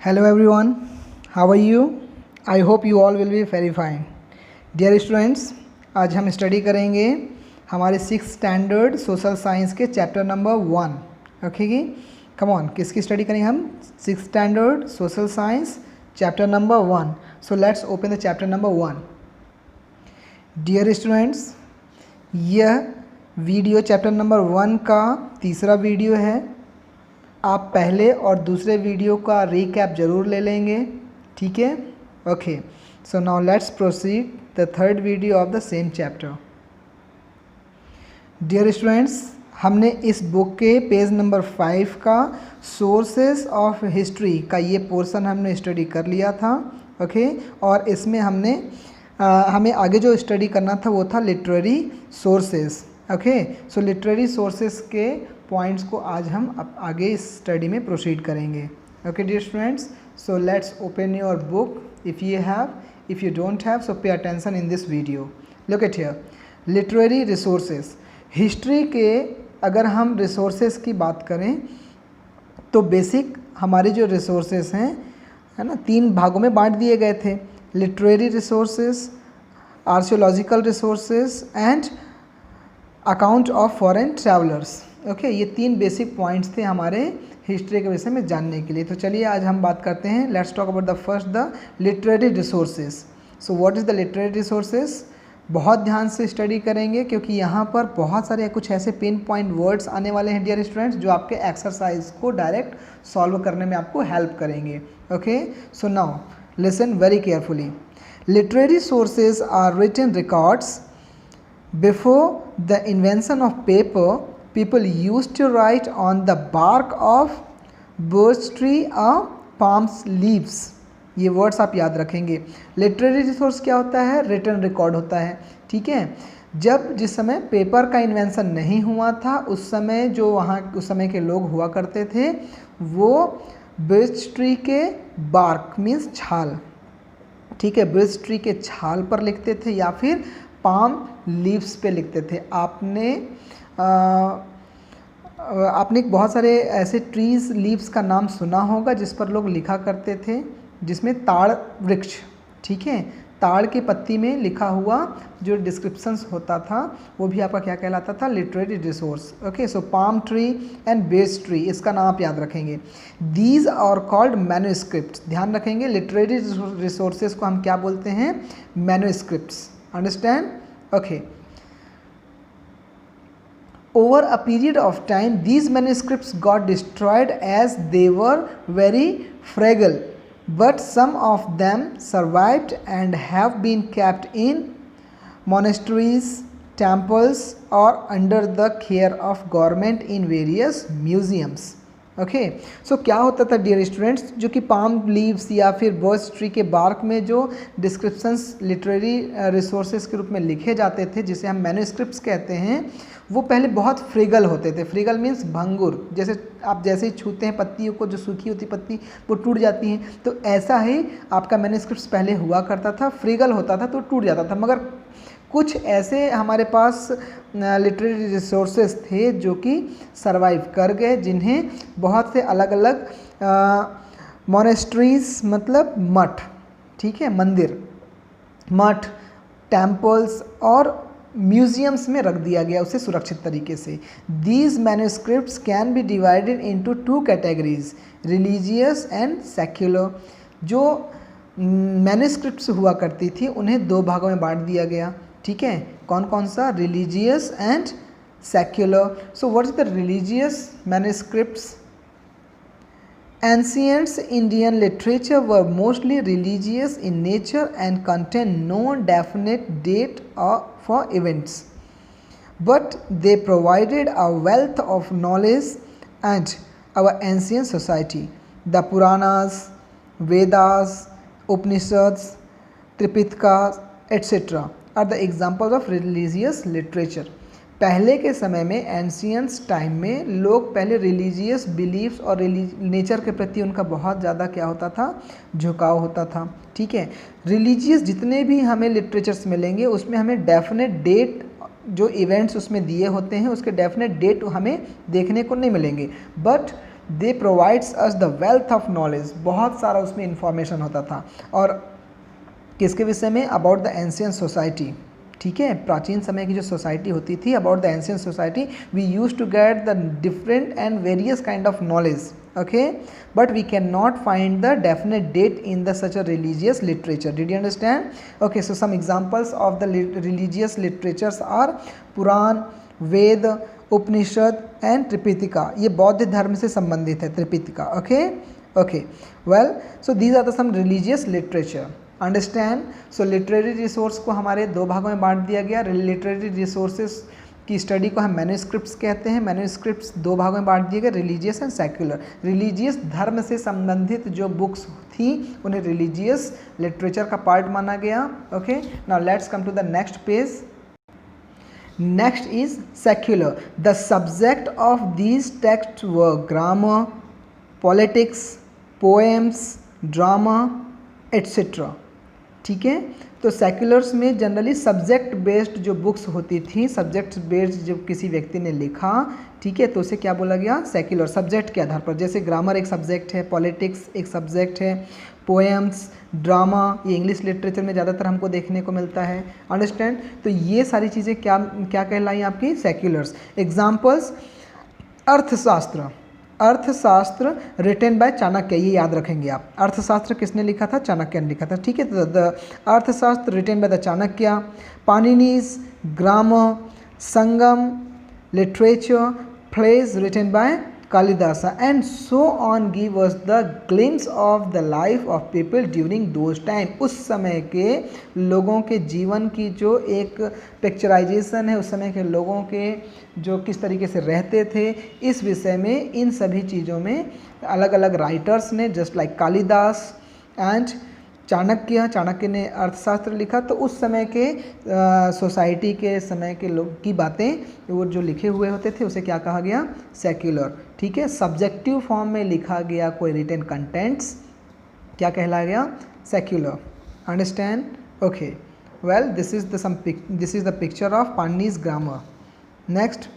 Hello everyone, how are you? I hope you all will be very fine. Dear students, आज हम study करेंगे हमारे 6th standard social science के chapter number 1. Okay जी, come on, किसकी study करेंगे हम? 6th standard social science chapter number 1. So let's open the chapter number 1. Dear students, यह वीडियो चैप्टर नंबर 1 का तीसरा वीडियो है. आप पहले और दूसरे वीडियो का रिकैप ज़रूर ले लेंगे, ठीक है? Okay, so now let's proceed the third video of the same chapter. Dear students, हमने इस बुक के पेज नंबर 5 का सोर्सेस ऑफ हिस्ट्री का ये पोर्शन हमने स्टडी कर लिया था. ओके, और इसमें हमें आगे जो स्टडी करना था वो था literary sources. Okay, so literary sources के पॉइंट्स को आज हम आगे इस स्टडी में प्रोसीड करेंगे. Okay dear students, so let's open your book if you have. If you don't have, so pay attention in this video. Look at here, literary resources. History के अगर हम रिसोर्सेस की बात करें तो बेसिक हमारे जो रिसोर्सेस हैं, है ना, 3 भागों में बांट दिए गए थे. Literary resources, archaeological resources and account of foreign travellers. Okay, ये 3 बेसिक पॉइंट्स थे हमारे हिस्ट्री के विषय में जानने के लिए. तो चलिए आज हम बात करते हैं. Let's talk about the first, the literary resources. So what is the literary resources? बहुत ध्यान से स्टडी करेंगे क्योंकि यहाँ पर बहुत सारे कुछ ऐसे पिन पॉइंट वर्ड्स आने वाले हैं डियर स्टूडेंट्स, जो आपके एक्सरसाइज को डायरेक्ट सॉल्व करने में आपको हेल्प करेंगे. Okay, so now listen very carefully. Literary sources are written records. Before the invention of paper, people used to write on the bark of birch tree or palm leaves. ये words आप याद रखेंगे. Literary resource क्या होता है? Written record होता है, ठीक है. जिस समय पेपर का इन्वेंशन नहीं हुआ था, उस समय जो वहाँ उस समय के लोग हुआ करते थे वो birch ट्री के बार्क मीन्स छाल, ठीक है, birch ट्री के छाल पर लिखते थे या फिर पाम लीव्स पे लिखते थे. आपने बहुत सारे ऐसे ट्रीज़ लीव्स का नाम सुना होगा जिस पर लोग लिखा करते थे, जिसमें ताड़ वृक्ष, ठीक है, ताड़ की पत्ती में लिखा हुआ जो डिस्क्रिप्शंस होता था वो भी आपका क्या कहलाता था? Literary resource. Okay, so palm tree and birch tree, इसका नाम आप याद रखेंगे. These are called manuscripts. ध्यान रखेंगे, लिटरेरी रिसोर्सेज को हम क्या बोलते हैं? Manuscripts. Understand? Okay. Over a period of time, these manuscripts got destroyed as they were very fragile, but some of them survived and have been kept in monasteries, temples, or under the care of government in various museums. Okay, so क्या होता था dear students, जो कि palm leaves या फिर birch tree के bark में जो डिस्क्रिप्शंस लिटरेरी रिसोर्सेज के रूप में लिखे जाते थे, जिसे हम मैन्युस्क्रिप्ट्स कहते हैं, वो पहले बहुत फ्रिगल होते थे. फ्रिगल मीन्स भंगुर. जैसे ही छूते हैं पत्तियों को, जो सूखी होती पत्ती वो टूट जाती हैं, तो ऐसा ही आपका मैन्युस्क्रिप्ट्स पहले हुआ करता था. फ्रिगल होता था तो टूट जाता था. मगर कुछ ऐसे हमारे पास लिटरेरी रिसोर्सेज थे जो कि सरवाइव कर गए, जिन्हें बहुत से अलग अलग मोनेस्ट्रीज मतलब मठ, ठीक है, मंदिर, मठ, टेम्पल्स और म्यूजियम्स में रख दिया गया उसे सुरक्षित तरीके से. These manuscripts can be divided into 2 categories, religious and secular. जो मैन्युस्क्रिप्ट्स हुआ करती थी उन्हें 2 भागों में बांट दिया गया, ठीक है. कौन कौन सा? Religious and secular. So what is the religious manuscripts? Ancient Indian literature were mostly religious in nature and contained no definite date for events, but they provided a wealth of knowledge and our ancient society. The Puranas, Vedas, Upanishads, Tripitaka, etc. are the examples of religious literature. पहले के समय में ancients time में लोग पहले religious beliefs और nature के प्रति उनका बहुत ज़्यादा क्या होता था? झुकाव होता था, ठीक है. रिलीजियस जितने भी हमें लिटरेचर्स मिलेंगे उसमें हमें डेफिनेट डेट, जो इवेंट्स उसमें दिए होते हैं उसके डेफिनेट डेट हमें देखने को नहीं मिलेंगे. But they provides us the wealth of knowledge, बहुत सारा उसमें इंफॉर्मेशन होता था। और किसके विषय में? अबाउट द एंशियंट सोसाइटी, ठीक है, प्राचीन समय की जो सोसाइटी होती थी, about the ancient society we use to get the different and various kind of knowledge, okay, but we cannot find the definite date in the such a religious literature. Did you understand? Okay, so some examples of the religious literatures are Purana, Veda, Upanishad and Tripitaka. ये बौद्ध धर्म से संबंधित है, Tripitaka. Okay okay, well, so these are the some religious literature. Understand? So literary resource को हमारे दो भागों में बांट दिया गया। लिटरेरी रिसोर्सेज की स्टडी को हम मैन्यूस्क्रिप्ट्स कहते हैं। मैन्यूस्क्रिप्ट्स दो भागों में बांट दिए गए, रिलीजियस एंड सेक्युलर। रिलीजियस धर्म से संबंधित जो बुक्स थी उन्हें रिलीजियस लिटरेचर का पार्ट माना गया। Okay, now let's come to the next page. Next is secular. The subject of these text were grammar, politics, poems, drama etcetera. ठीक है, तो सेक्युलर्स में जनरली सब्जेक्ट बेस्ड जो बुक्स होती थी, सब्जेक्ट बेस्ड जो किसी व्यक्ति ने लिखा, ठीक है, तो उसे क्या बोला गया? सेक्युलर। सब्जेक्ट के आधार पर, जैसे ग्रामर एक सब्जेक्ट है, पॉलिटिक्स एक सब्जेक्ट है, पोएम्स, ड्रामा, ये इंग्लिश लिटरेचर में ज़्यादातर हमको देखने को मिलता है। अंडरस्टैंड? तो ये सारी चीज़ें क्या क्या कहलाई आपकी? सेक्युलर्स। एग्जाम्पल्स, अर्थशास्त्र। अर्थशास्त्र रिटेन बाय चाणक्य, ये याद रखेंगे आप। अर्थशास्त्र किसने लिखा था? चाणक्य ने लिखा था। ठीक है, तो the Arthashastra written by the Chanakya. Panini's grammar, Sangam literature, plays written by Kalidasa and so on give us the glimpse of the life of people during those time. उस समय के लोगों के जीवन की जो एक पिक्चराइजेशन है, उस समय के लोगों के जो किस तरीके से रहते थे, इस विषय में इन सभी चीज़ों में अलग अलग राइटर्स ने, just like Kalidas and Chanakya ने अर्थशास्त्र लिखा। तो उस समय के सोसाइटी के समय के लोग की बातें वो जो लिखे हुए होते थे उसे क्या कहा गया? सेक्युलर। ठीक है, सब्जेक्टिव फॉर्म में लिखा गया कोई रिटन कंटेंट्स क्या कहलाया गया? Secular. Understand? Okay, well, this is the picture of Panini's grammar. Next,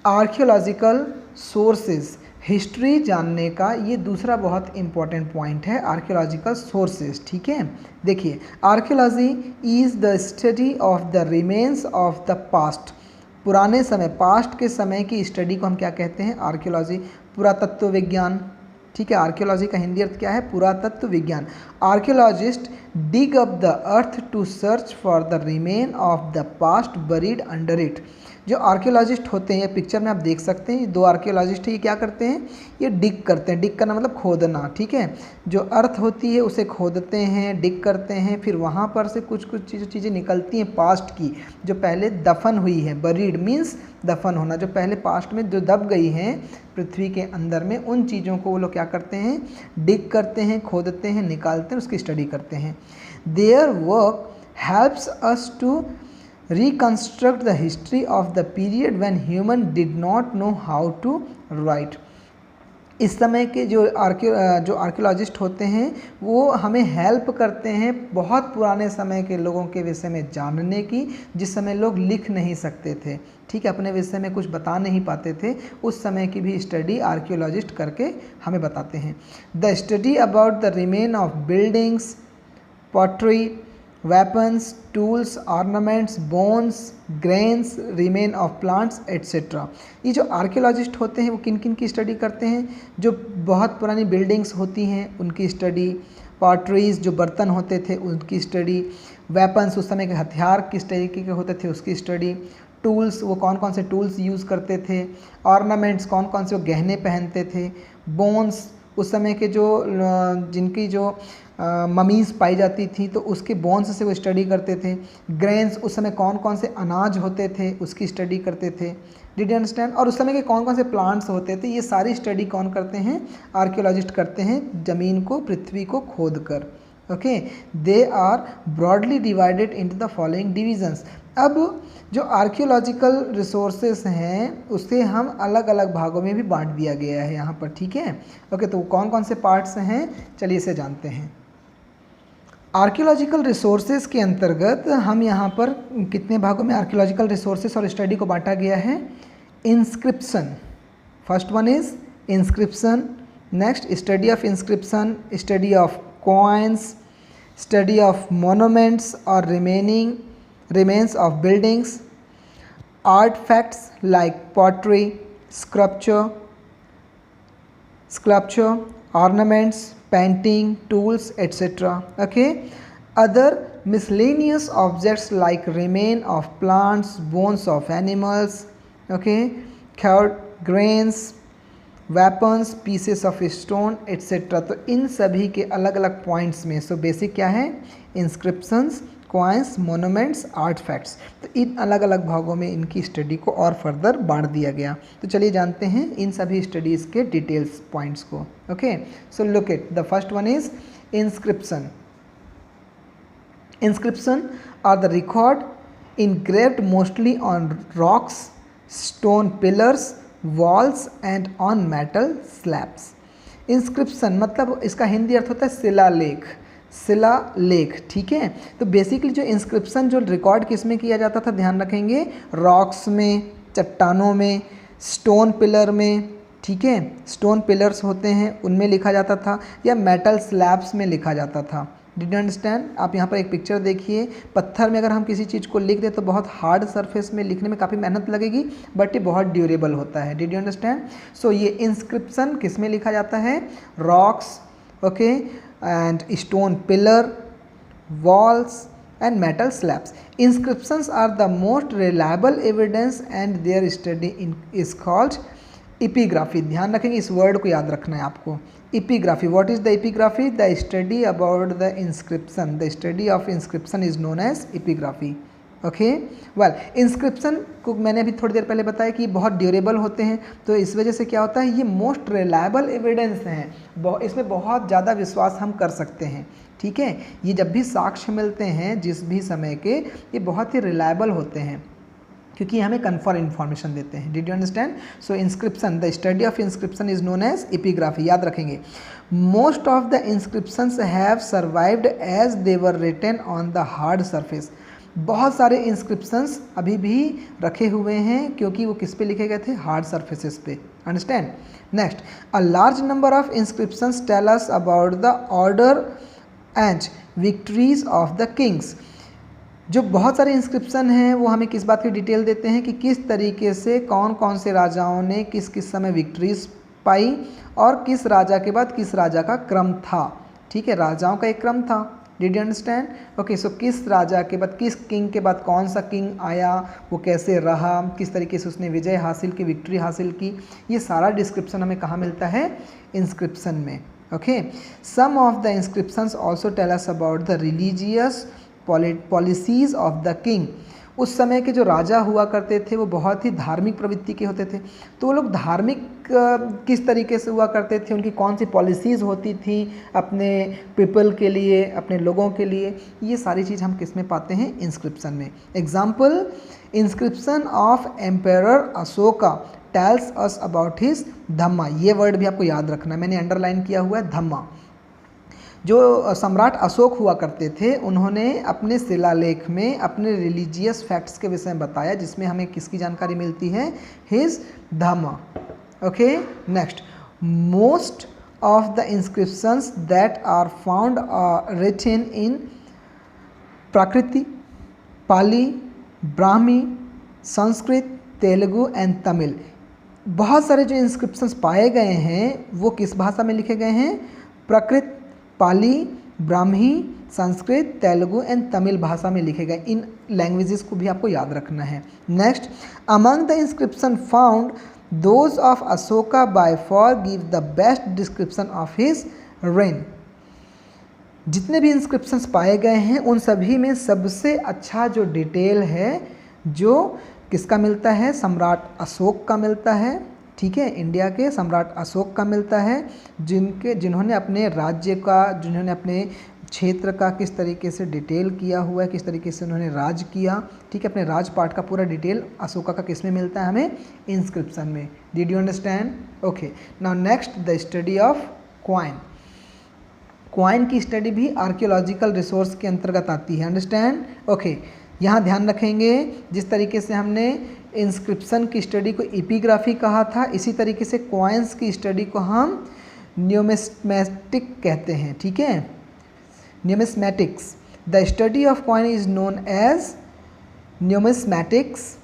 archaeological sources. History जानने का ये दूसरा बहुत इंपॉर्टेंट पॉइंट है, आर्कियोलॉजिकल सोर्सेज। ठीक है, देखिए, archaeology is the study of the remains of the past. पुराने समय, पास्ट के समय की स्टडी को हम क्या कहते हैं? आर्कियोलॉजी। पुरातत्व विज्ञान। ठीक है, आर्कियोलॉजी का हिंदी अर्थ क्या है? पुरातत्व विज्ञान। Archaeologist dig up the earth to search for the remain of the past buried under it. जो आर्कियोलॉजिस्ट होते हैं, ये पिक्चर में आप देख सकते हैं, ये दो आर्कियोलॉजिस्ट हैं, ये क्या करते हैं? ये डिग करते हैं। डिग करना मतलब खोदना। ठीक है, जो अर्थ होती है उसे खोदते हैं, डिग करते हैं, फिर वहाँ पर से कुछ कुछ चीज़ें निकलती हैं पास्ट की, जो पहले दफन हुई है। बरीड मीन्स दफन होना, जो पहले पास्ट में जो दब गई हैं पृथ्वी के अंदर में, उन चीज़ों को वो लोग क्या करते हैं? डिग करते हैं, खोदते हैं, निकालते हैं, उसकी स्टडी करते हैं। Their work helps us to reconstruct the history of the period when human did not know how to write। इस समय के जो आर्कियोलॉजिस्ट होते हैं वो हमें हेल्प करते हैं बहुत पुराने समय के लोगों के विषय में जानने की, जिस समय लोग लिख नहीं सकते थे। ठीक है, अपने विषय में कुछ बता नहीं पाते थे, उस समय की भी स्टडी आर्कियोलॉजिस्ट करके हमें बताते हैं। The study about the remain of buildings, pottery, weapons, tools, ornaments, bones, grains, remain of plants, etc। ये जो आर्कियोलॉजिस्ट होते हैं वो किन किन की स्टडी करते हैं? जो बहुत पुरानी बिल्डिंग्स होती हैं उनकी स्टडी, पॉटरीज जो बर्तन होते थे उनकी स्टडी, वेपन्स उस समय के हथियार किस तरीके के होते थे उसकी स्टडी, टूल्स वो कौन कौन से टूल्स यूज़ करते थे, ऑर्नामेंट्स कौन कौन से वो गहने पहनते थे, बोन्स उस समय के जो जिनकी जो ममीज़ पाई जाती थी तो उसके बोन्स से वो स्टडी करते थे, ग्रेन्स उस समय कौन कौन से अनाज होते थे उसकी स्टडी करते थे। Did you understand? और उस समय के कौन कौन से प्लांट्स होते थे, ये सारी स्टडी कौन करते हैं? आर्कियोलॉजिस्ट करते हैं, ज़मीन को, पृथ्वी को खोद कर। Okay, they are broadly divided into the following divisions. अब जो आर्कियोलॉजिकल रिसोर्सेस हैं उसे हम अलग अलग भागों में भी बांट दिया गया है यहाँ पर। ठीक है, ओके, तो कौन कौन से पार्ट्स हैं, चलिए इसे जानते हैं। आर्कियोलॉजिकल रिसोर्सेज के अंतर्गत हम यहाँ पर कितने भागों में आर्कियोलॉजिकल रिसोर्सेज और स्टडी को बांटा गया है? inscription. First one is inscription. Next, study of inscription, study of coins, study of monuments or remains of buildings, artifacts like pottery, sculpture, ornaments, painting, tools, etc. Okay. Other miscellaneous objects like remain of plants, bones of animals, okay, grains, weapons, pieces of stone etcetera. तो इन सभी के अलग अलग points में so basic क्या है, inscriptions, coins, monuments, आर्टफैक्ट्स. तो इन अलग अलग भागों में इनकी स्टडी को और फर्दर बांट दिया गया. तो चलिए जानते हैं इन सभी स्टडीज़ के डिटेल्स पॉइंट्स को. Okay, so look it. The first one is inscription. Inscription are the record engraved mostly on rocks, stone pillars, walls and on metal slabs. Inscription मतलब इसका हिंदी अर्थ होता है शिलालेख. शिलालेख, ठीक है. तो बेसिकली जो इंस्क्रिप्शन जो रिकॉर्ड किस में किया जाता था, ध्यान रखेंगे, रॉक्स में, चट्टानों में, स्टोन पिलर में, ठीक है, स्टोन पिलर्स होते हैं उनमें लिखा जाता था, या मेटल स्लैब्स में लिखा जाता था. Did you understand? आप यहाँ पर एक पिक्चर देखिए. पत्थर में अगर हम किसी चीज़ को लिख दें तो बहुत हार्ड सरफेस में लिखने में काफ़ी मेहनत लगेगी, बट ये बहुत ड्यूरेबल होता है. Did you understand? सो ये इंस्क्रिप्शन किस में लिखा जाता है, rocks, okay, and stone pillar, walls and metal slabs. Inscriptions are the most reliable evidence and their study is called epigraphy. ध्यान रखेंगे, इस वर्ड को याद रखना है आपको. epigraphy. What is the epigraphy? The study about the inscription. The study of inscription is known as epigraphy. Okay, well, inscription को मैंने अभी थोड़ी देर पहले बताया कि बहुत ड्यूरेबल होते हैं, तो इस वजह से क्या होता है, ये मोस्ट रिलायबल एविडेंस हैं, इसमें बहुत ज़्यादा विश्वास हम कर सकते हैं. ठीक है, ये जब भी साक्ष्य मिलते हैं जिस भी समय के, ये बहुत ही रिलायबल होते हैं क्योंकि हमें कन्फर्म इन्फॉर्मेशन देते हैं. Did you understand? So inscription, the study of inscription is known as epigraphy. याद रखेंगे, most of the inscriptions have survived as they were written on the hard surface. बहुत सारे इंस्क्रिप्शंस अभी भी रखे हुए हैं क्योंकि वो किस पे लिखे गए थे, हार्ड सरफेसेस पे. Understand? Next, a large number of inscriptions tell us about the order and victories of the kings. जो बहुत सारे इंस्क्रिप्शन हैं वो हमें किस बात की डिटेल देते हैं कि किस तरीके से कौन कौन से राजाओं ने किस किस समय विक्ट्रीज पाई और किस राजा के बाद किस राजा का क्रम था. ठीक है, राजाओं का एक क्रम था. Did you understand? ओके, सो किस राजा के बाद, किस किंग के बाद कौन सा किंग आया, वो कैसे रहा, किस तरीके से उसने विजय हासिल की, विक्ट्री हासिल की, ये सारा डिस्क्रिप्शन हमें कहाँ मिलता है, इंस्क्रिप्शन में. Okay, some of the inscriptions also tell us about the religious policies of the king. उस समय के जो राजा हुआ करते थे वो बहुत ही धार्मिक प्रवृत्ति के होते थे, तो वो लोग धार्मिक किस तरीके से हुआ करते थे, उनकी कौन सी पॉलिसीज़ होती थी अपने पीपल के लिए, अपने लोगों के लिए, ये सारी चीज़ हम किस में पाते हैं, इंस्क्रिप्शन में. Example, inscription of emperor Ashoka tells us about his dhamma. ये वर्ड भी आपको याद रखना है, मैंने अंडरलाइन किया हुआ है, धम्मा. जो सम्राट अशोक हुआ करते थे उन्होंने अपने शिलालेख में अपने रिलीजियस फैक्ट्स के विषय में बताया, जिसमें हमें किसकी जानकारी मिलती है, his dhamma. Okay, next, most of the inscriptions that are found are written in Prakrit, Pali, Brahmi, Sanskrit, Telugu and Tamil. बहुत सारे जो इंस्क्रिप्शंस पाए गए हैं वो किस भाषा में लिखे गए हैं, प्राकृत, पाली, ब्राह्मी, संस्कृत, तेलुगु एंड तमिल भाषा में लिखे गए. इन लैंग्वेजेस को भी आपको याद रखना है. Next, among the inscription found those of Ashoka by for give the best description of his reign. जितने भी इंस्क्रिप्शंस पाए गए हैं उन सभी में सबसे अच्छा जो डिटेल है जो किसका मिलता है, सम्राट अशोक का मिलता है. ठीक है, इंडिया के सम्राट अशोक का मिलता है, जिन्होंने अपने राज्य का, जिन्होंने अपने क्षेत्र का किस तरीके से डिटेल किया हुआ है, किस तरीके से उन्होंने राज किया. ठीक है, अपने राजपाट का पूरा डिटेल अशोका का किस में मिलता है, हमें इंस्क्रिप्शन में. Did you understand? Okay, now next, the study of coin. Coin की स्टडी भी आर्कियोलॉजिकल रिसोर्स के अंतर्गत आती है. अंडरस्टैंड? ओके, यहाँ ध्यान रखेंगे जिस तरीके से हमने इंस्क्रिप्शन की स्टडी को एपिग्राफी कहा था। इसी तरीके से कॉइन्स की स्टडी को हम न्यूमिस्मेटिक कहते हैं, ठीक है, numismatics. The study of coin is known as numismatics.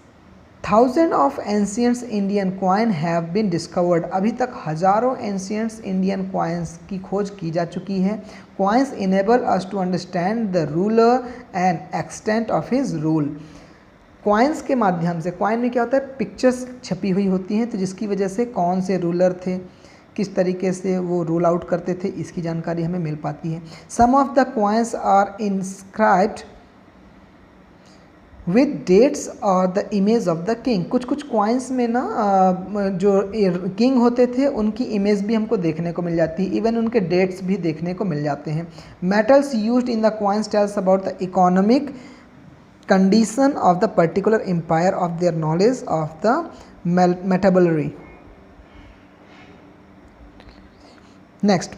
Thousand of ancients Indian coin have been discovered. अभी तक हज़ारों एंशियंट्स इंडियन कॉइन्स की खोज की जा चुकी है। Coins enable us to understand the ruler and extent of his rule. Coins के माध्यम से, कॉइन में क्या होता है, पिक्चर्स छपी हुई होती हैं, तो जिसकी वजह से कौन से रूलर थे, किस तरीके से वो रूल आउट करते थे, इसकी जानकारी हमें मिल पाती है। Some of the coins are inscribed with dates और the image of the king. कुछ कुछ कॉइन्स में ना जो किंग होते थे उनकी इमेज भी हमको देखने को मिल जाती है, इवन उनके डेट्स भी देखने को मिल जाते हैं। Metals used in the coins tells about the economic condition of the particular empire of their knowledge of the metallurgy. Next,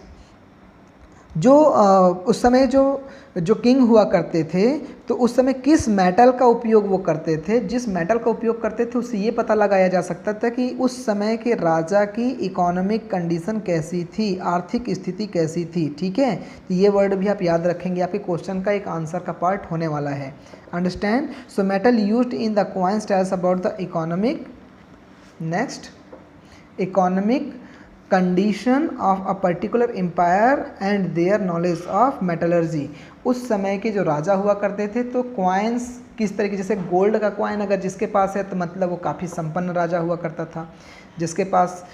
जो उस समय जो किंग हुआ करते थे, तो उस समय किस मेटल का उपयोग वो करते थे, जिस मेटल का उपयोग करते थे उससे ये पता लगाया जा सकता था कि उस समय के राजा की इकोनॉमिक कंडीशन कैसी थी, आर्थिक स्थिति कैसी थी, ठीक है। तो ये वर्ड भी आप याद रखेंगे, आपके क्वेश्चन का एक आंसर का पार्ट होने वाला है। Understand. So metal used in the coins tells about the economic, next, economic condition of a particular empire and their knowledge of metallurgy. उस समय के जो राजा हुआ करते थे, तो कॉइन्स किस तरीके, जैसे गोल्ड का कॉइन अगर जिसके पास है तो मतलब वो काफ़ी संपन्न राजा हुआ करता था। जिसके पास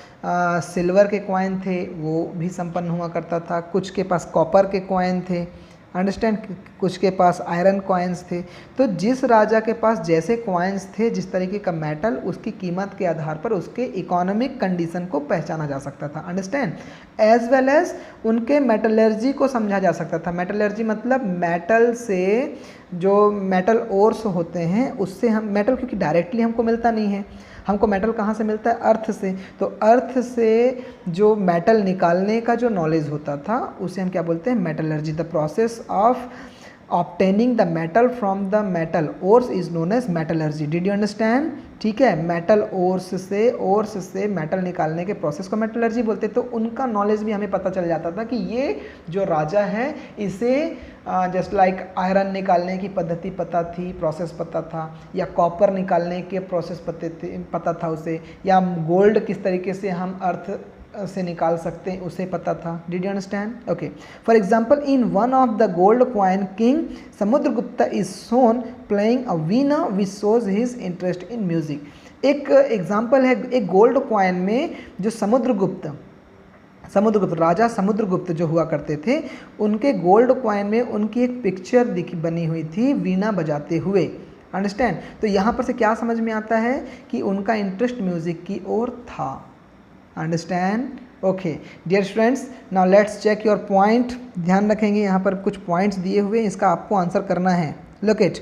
सिल्वर के कॉइन थे वो भी संपन्न हुआ करता था। कुछ के पास कॉपर के कॉइन थे, अंडरस्टैंड, कुछ के पास आयरन कॉइन्स थे। तो जिस राजा के पास जैसे कॉइन्स थे, जिस तरीके का मेटल, उसकी कीमत के आधार पर उसके इकोनॉमिक कंडीशन को पहचाना जा सकता था, अंडरस्टैंड। एज वेल एज उनके मेटलर्जी को समझा जा सकता था। मेटलर्जी मतलब मेटल से, जो मेटल ओर्स होते हैं उससे हम, मेटल क्योंकि डायरेक्टली हमको मिलता नहीं है, हमको मेटल कहाँ से मिलता है, अर्थ से। तो अर्थ से जो मेटल निकालने का जो नॉलेज होता था उसे हम क्या बोलते हैं, metallurgy. The process of obtaining the metal from the metal ores is known as metallurgy. Did you understand, ठीक है। मेटल ओर्स से मेटल निकालने के प्रोसेस को मेटलर्जी बोलते। तो उनका नॉलेज भी हमें पता चल जाता था कि ये जो राजा है इसे जस्ट लाइक आयरन निकालने की पद्धति पता थी, प्रोसेस पता था, या कॉपर निकालने के प्रोसेस पता था उसे, या गोल्ड किस तरीके से हम अर्थ से निकाल सकते हैं उसे पता था। Did you understand, okay. For example, in one of the gold coin king Samudragupta is shown playing a Veena which shows his interest in music. एक एग्जाम्पल है, एक गोल्ड कॉइन में जो समुद्रगुप्त राजा समुद्रगुप्त जो हुआ करते थे, उनके गोल्ड कॉइन में उनकी एक पिक्चर बनी हुई थी वीणा बजाते हुए, अंडरस्टैंड। तो यहाँ पर से क्या समझ में आता है कि उनका इंटरेस्ट म्यूजिक की ओर था, understand, okay. Dear students, now let's check your point. ध्यान रखेंगे, यहाँ पर कुछ पॉइंट्स दिए हुए हैं, इसका आपको आंसर करना है। लुक इट,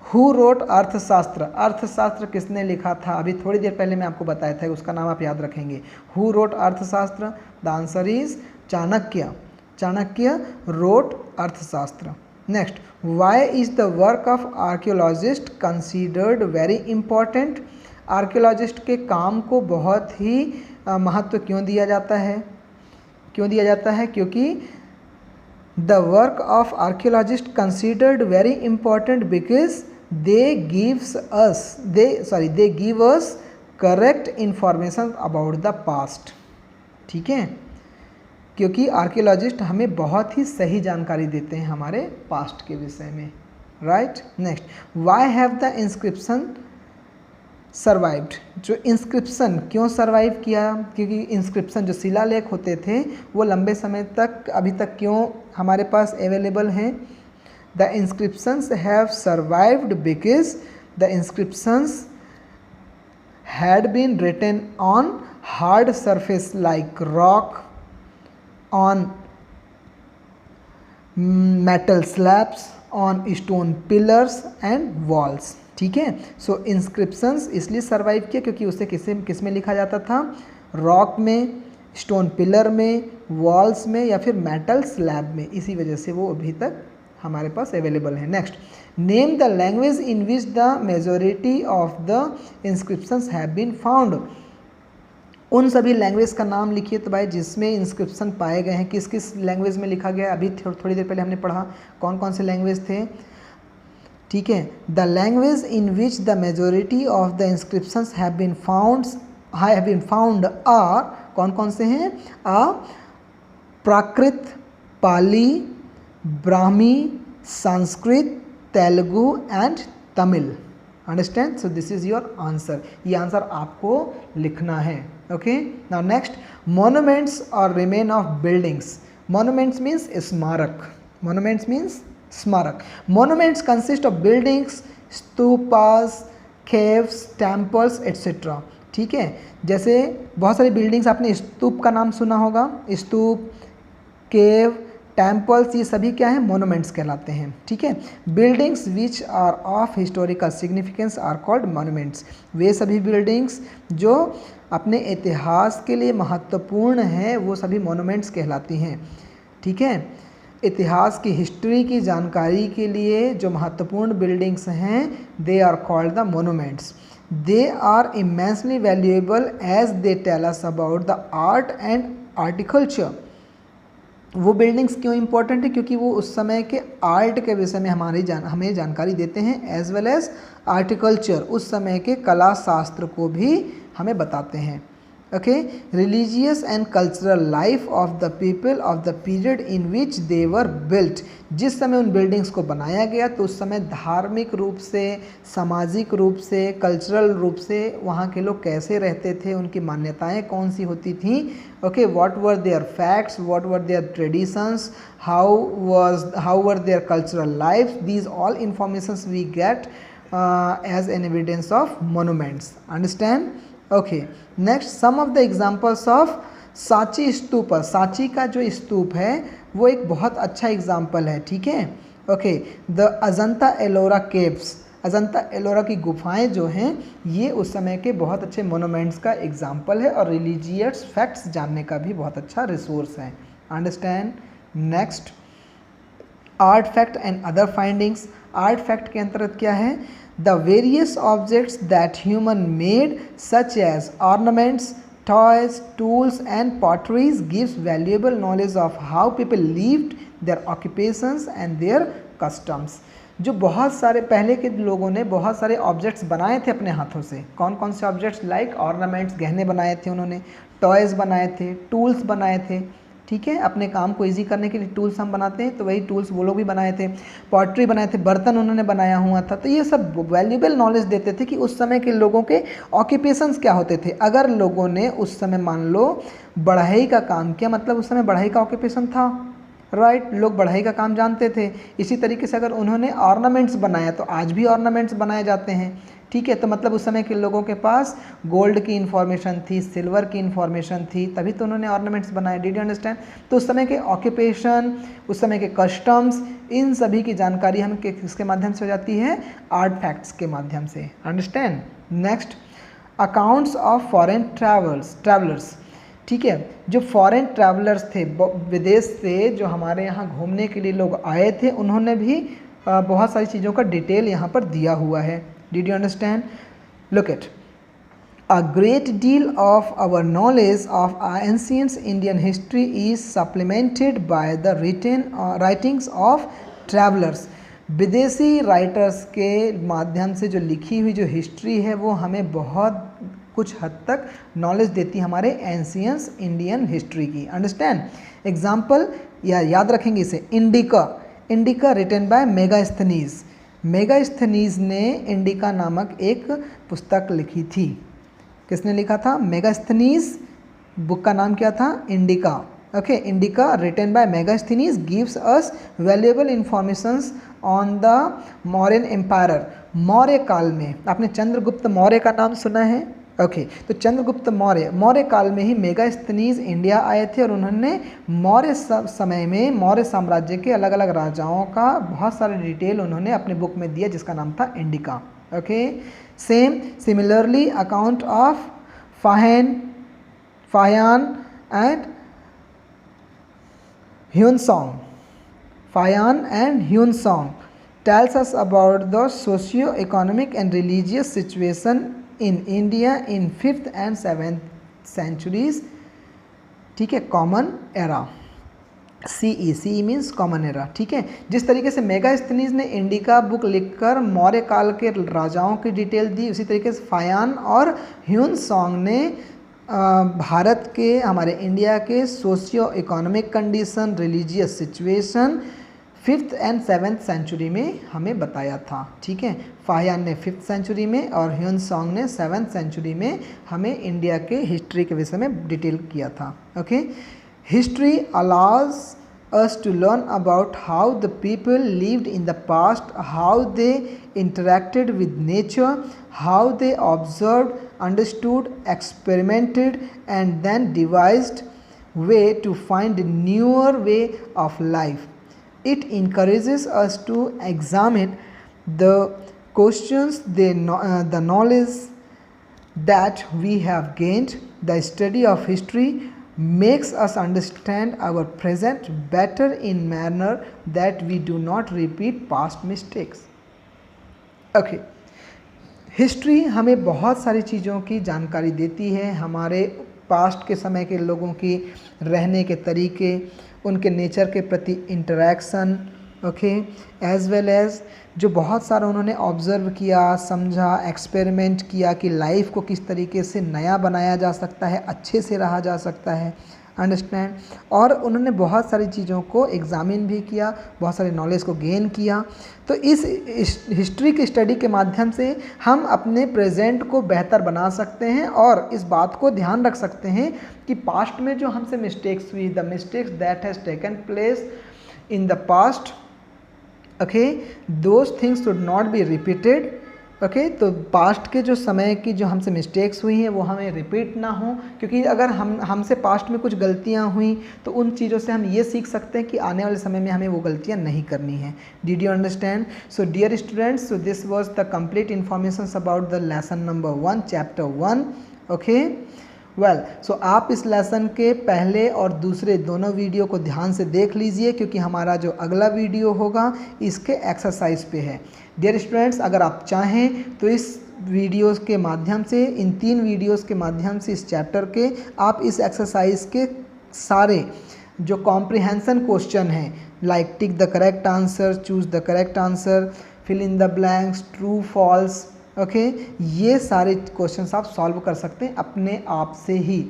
हु रोट अर्थशास्त्र, अर्थशास्त्र किसने लिखा था, अभी थोड़ी देर पहले मैं आपको बताया था, उसका नाम आप याद रखेंगे। Who wrote Arthashastra, the answer is Chanakya. Chanakya wrote Arthashastra. Next, why is the work of archaeologist considered very important. Archaeologist के काम को बहुत ही महत्व क्यों दिया जाता है, क्योंकि the work of archaeologist considered very important because they give us correct information about the past, ठीक है, क्योंकि आर्कियोलॉजिस्ट हमें बहुत ही सही जानकारी देते हैं हमारे पास्ट के विषय में, right. Next, why have the inscription survived, जो इंस्क्रिप्शन क्यों सर्वाइव किया, क्योंकि इंस्क्रिप्शन जो शिलालेख होते थे वो लंबे समय तक अभी तक क्यों हमारे पास अवेलेबल हैं। The inscriptions have survived because the inscriptions had been written on hard surface like rock, on metal slabs, on stone pillars and walls, ठीक है। सो इंस्क्रिप्शंस इसलिए सर्वाइव किया क्योंकि उसे किस में लिखा जाता था, रॉक में, स्टोन पिलर में, वॉल्स में या फिर मेटल स्लैब में, इसी वजह से वो अभी तक हमारे पास अवेलेबल है। Next, name the language in which the majority of the inscriptions have been found. उन सभी लैंग्वेज का नाम लिखिए तो भाई जिसमें इंस्क्रिप्शन पाए गए हैं, किस किस लैंग्वेज में लिखा गया है। अभी थोड़ी देर पहले हमने पढ़ा कौन कौन से लैंग्वेज थे, ठीक है। The language in which the majority of the inscriptions have been found are, कौन कौन से हैं, Prakrit, Pali, Brahmi, Sanskrit, Telugu and Tamil. Understand? So this is your answer. ये आंसर आपको लिखना है। ओके, नाउ नेक्स्ट, मोन्यूमेंट्स और remain of buildings. Monuments means स्मारक, मोन्यूमेंट्स मीन्स स्मारक। Monuments consist of buildings, stupas, caves, temples etcetera. ठीक है, जैसे बहुत सारी बिल्डिंग्स, आपने स्तूप का नाम सुना होगा, स्तूप, केव, टेम्पल्स, ये सभी क्या हैं, मोनूमेंट्स कहलाते हैं। ठीक है, buildings which are of historical significance are called monuments. वे सभी बिल्डिंग्स जो अपने इतिहास के लिए महत्वपूर्ण हैं वो सभी मोनूमेंट्स कहलाती हैं। ठीक है, इतिहास की हिस्ट्री की जानकारी के लिए जो महत्वपूर्ण बिल्डिंग्स हैं they are called the monuments. They are immensely valuable as they tell us about the art and architecture. वो बिल्डिंग्स क्यों इंपॉर्टेंट है, क्योंकि वो उस समय के आर्ट के विषय में हमें जानकारी देते हैं, एज वेल एज आर्टिकल्चर, उस समय के कला शास्त्र को भी हमें बताते हैं। Okay, religious and cultural life of the people of the period in which they were built. जिस समय उन बिल्डिंग्स को बनाया गया तो उस समय धार्मिक रूप से, सामाजिक रूप से, कल्चरल रूप से वहाँ के लोग कैसे रहते थे, उनकी मान्यताएं कौन सी होती थी। Okay, what were their facts, what were their traditions, how were their cultural life, these all informations we get as an evidence of monuments. Understand? Okay, next, some of the examples of Sanchi stupa. Sanchi का जो स्तूप है वो एक बहुत अच्छा example है। ठीक है, okay, the Ajanta Ellora caves, Ajanta Ellora की गुफाएं जो हैं ये उस समय के बहुत अच्छे मोनूमेंट्स का एग्जाम्पल है और रिलीजियस फैक्ट्स जानने का भी बहुत अच्छा रिसोर्स है। Understand? Next, art fact and other findings. Art fact के अंतर्गत क्या है, the various objects that human made such as ornaments, toys, tools and potteries gives valuable knowledge of how people lived, their occupations and their customs। जो बहुत सारे पहले के लोगों ने बहुत सारे ऑब्जेक्ट्स बनाए थे अपने हाथों से। कौन कौन से ऑब्जेक्ट्स? लाइक ऑर्नामेंट्स, गहने बनाए थे उन्होंने, टॉयज़ बनाए थे, टूल्स बनाए थे। ठीक है, अपने काम को इजी करने के लिए टूल्स हम बनाते हैं तो वही टूल्स वो लोग भी बनाए थे। पॉटरी बनाए थे, बर्तन उन्होंने बनाया हुआ था। तो ये सब वैल्यूएबल नॉलेज देते थे कि उस समय के लोगों के ऑक्यूपेशंस क्या होते थे। अगर लोगों ने उस समय मान लो बढ़ई का काम किया, मतलब उस समय बढ़ई का ऑक्यूपेशन था, राइट, लोग बढ़ई का काम जानते थे। इसी तरीके से अगर उन्होंने ऑर्नामेंट्स बनाया तो आज भी ऑर्नामेंट्स बनाए जाते हैं। ठीक है, तो मतलब उस समय के लोगों के पास गोल्ड की इन्फॉर्मेशन थी, सिल्वर की इन्फॉर्मेशन थी, तभी तो उन्होंने ऑर्नामेंट्स बनाए। Did you understand? तो उस समय के ऑक्यूपेशन, उस समय के कस्टम्स, इन सभी की जानकारी हमें किसके माध्यम से हो जाती है? आर्ट फैक्ट्स के माध्यम से। Understand? Next, accounts of foreign travellers. ठीक है, जो फॉरेन ट्रैवलर्स थे, विदेश से जो हमारे यहाँ घूमने के लिए लोग आए थे, उन्होंने भी बहुत सारी चीज़ों का डिटेल यहाँ पर दिया हुआ है। Did you understand? Look at a great deal of our knowledge of ancient Indian history is supplemented by the writings of travelers। विदेशी राइटर्स के माध्यम से जो लिखी हुई जो हिस्ट्री है वो हमें बहुत कुछ हद तक नॉलेज देती है हमारे एंशियंस इंडियन हिस्ट्री की। अंडरस्टैंड? एग्जाम्पल या याद रखेंगे इसे, Indica. Indica written by Megasthenes. Megasthenes ने इंडिका नामक एक पुस्तक लिखी थी। किसने लिखा था? मेगास्थनीज। बुक का नाम क्या था? Indica. Okay, Indica written by Megasthenes gives us valuable informations on the Mauryan empire. Maurya काल में आपने चंद्रगुप्त मौर्य का नाम सुना है? ओके, तो चंद्रगुप्त मौर्य काल में ही मेगास्थनीज इंडिया आए थे और उन्होंने मौर्य समय में मौर्य साम्राज्य के अलग अलग राजाओं का बहुत सारे डिटेल उन्होंने अपने बुक में दिया जिसका नाम था Indica. Okay, similarly account of Faxian and Hiuen Tsang. tells us about the socio-economic and religious situation in India in 5th and 7th centuries. ठीक है, common era, CE means common era. ठीक है, जिस तरीके से मेगास्थनीज ने इंडिका बुक लिखकर मौर्य काल के राजाओं की डिटेल दी, उसी तरीके से फायान और ह्यून सॉन्ग ने भारत के, हमारे इंडिया के socio economic condition, religious situation 5th and 7th century में हमें बताया था। ठीक है, फाहियान ने 5th सेंचुरी में और ह्यून सॉन्ग ने 7th सेंचुरी में हमें इंडिया के हिस्ट्री के विषय में डिटेल किया था। Okay, history allows us to learn about how the people lived in the past, how they interacted with nature, how they observed, understood, experimented, and then devised way to find a newer way of life. It encourages us to examine the questions, the knowledge that we have gained. The study of history makes us understand our present better in manner that we do not repeat past mistakes. Okay, history हमें बहुत सारी चीज़ों की जानकारी देती है, हमारे past के समय के लोगों की रहने के तरीके, उनके नेचर के प्रति interaction, okay, as well as जो बहुत सारा उन्होंने ऑब्ज़र्व किया, समझा, एक्सपेरिमेंट किया कि लाइफ को किस तरीके से नया बनाया जा सकता है, अच्छे से रहा जा सकता है, अंडरस्टैंड। और उन्होंने बहुत सारी चीज़ों को एग्ज़ामिन भी किया, बहुत सारी नॉलेज को गेन किया। तो इस हिस्ट्री की स्टडी के माध्यम से हम अपने प्रेजेंट को बेहतर बना सकते हैं और इस बात को ध्यान रख सकते हैं कि पास्ट में जो हमसे मिस्टेक्स हुई, the mistakes that has taken place in the past, okay, those things should not be repeated. Okay, तो पास्ट के जो समय की जो हमसे मिस्टेक्स हुई हैं वो हमें रिपीट ना हो, क्योंकि अगर हमसे पास्ट में कुछ गलतियां हुई तो उन चीज़ों से हम ये सीख सकते हैं कि आने वाले समय में हमें वो गलतियां नहीं करनी है। Did you understand? So dear students, so this was the complete information about the lesson number 1 chapter 1। Okay, well, so आप इस लेसन के पहले और दूसरे दोनों वीडियो को ध्यान से देख लीजिए, क्योंकि हमारा जो अगला वीडियो होगा इसके एक्सरसाइज पे है। डियर स्टूडेंट्स, अगर आप चाहें तो इस वीडियोस के माध्यम से, इन 3 वीडियोस के माध्यम से इस चैप्टर के आप इस एक्सरसाइज के सारे जो कॉम्प्रिहेंशन क्वेश्चन हैं, like tick the correct answer, choose the correct answer, fill in the blanks, true false, okay, ये सारे क्वेश्चंस आप सॉल्व कर सकते हैं अपने आप से ही।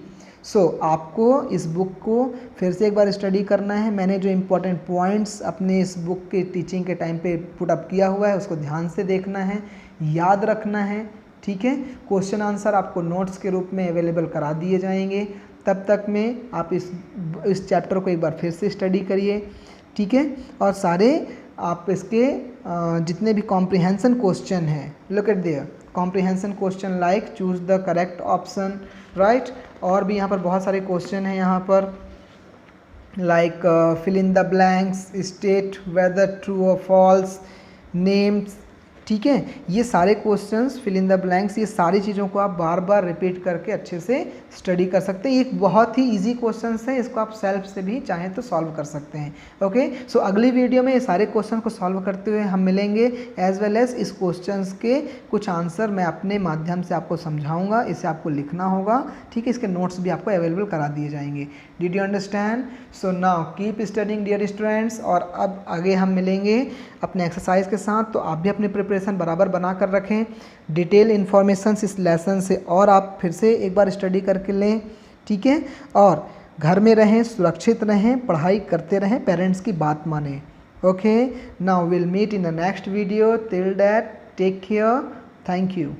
सो आपको इस बुक को फिर से एक बार स्टडी करना है। मैंने जो इम्पोर्टेंट पॉइंट्स अपने इस बुक के टीचिंग के टाइम पे पुट अप किया हुआ है उसको ध्यान से देखना है, याद रखना है। ठीक है, क्वेश्चन आंसर आपको नोट्स के रूप में अवेलेबल करा दिए जाएंगे। तब तक में आप इस चैप्टर को एक बार फिर से स्टडी करिए। ठीक है, और सारे आप इसके जितने भी कॉम्प्रिहेंशन क्वेश्चन हैं, look at there comprehension question like choose the correct option, right. और भी यहाँ पर बहुत सारे क्वेश्चन हैं यहाँ पर, like fill in the blanks, state whether true और फॉल्स, नेम्स। ठीक है, ये सारे questions, fill in the blanks, ये सारी चीज़ों को आप बार बार रिपीट करके अच्छे से स्टडी कर सकते हैं। एक बहुत ही इजी क्वेश्चंस है, इसको आप सेल्फ से भी चाहें तो सॉल्व कर सकते हैं। ओके, सो अगली वीडियो में ये सारे क्वेश्चन को सॉल्व करते हुए हम मिलेंगे, एज वेल एज इस क्वेश्चंस के कुछ आंसर मैं अपने माध्यम से आपको समझाऊंगा, इसे आपको लिखना होगा। ठीक है, इसके नोट्स भी आपको अवेलेबल करा दिए जाएंगे। Did you understand? So now keep studying dear students. और अब आगे हम मिलेंगे अपने एक्सरसाइज के साथ, तो आप भी अपनी प्रिपरेशन बराबर बना कर रखें। डिटेल इन्फॉर्मेशन इस लेसन से और आप फिर से एक बार स्टडी करके लें। ठीक है, और घर में रहें, सुरक्षित रहें, पढ़ाई करते रहें, पेरेंट्स की बात मानें। Okay, now will meet in the next video. Till that take care, thank you.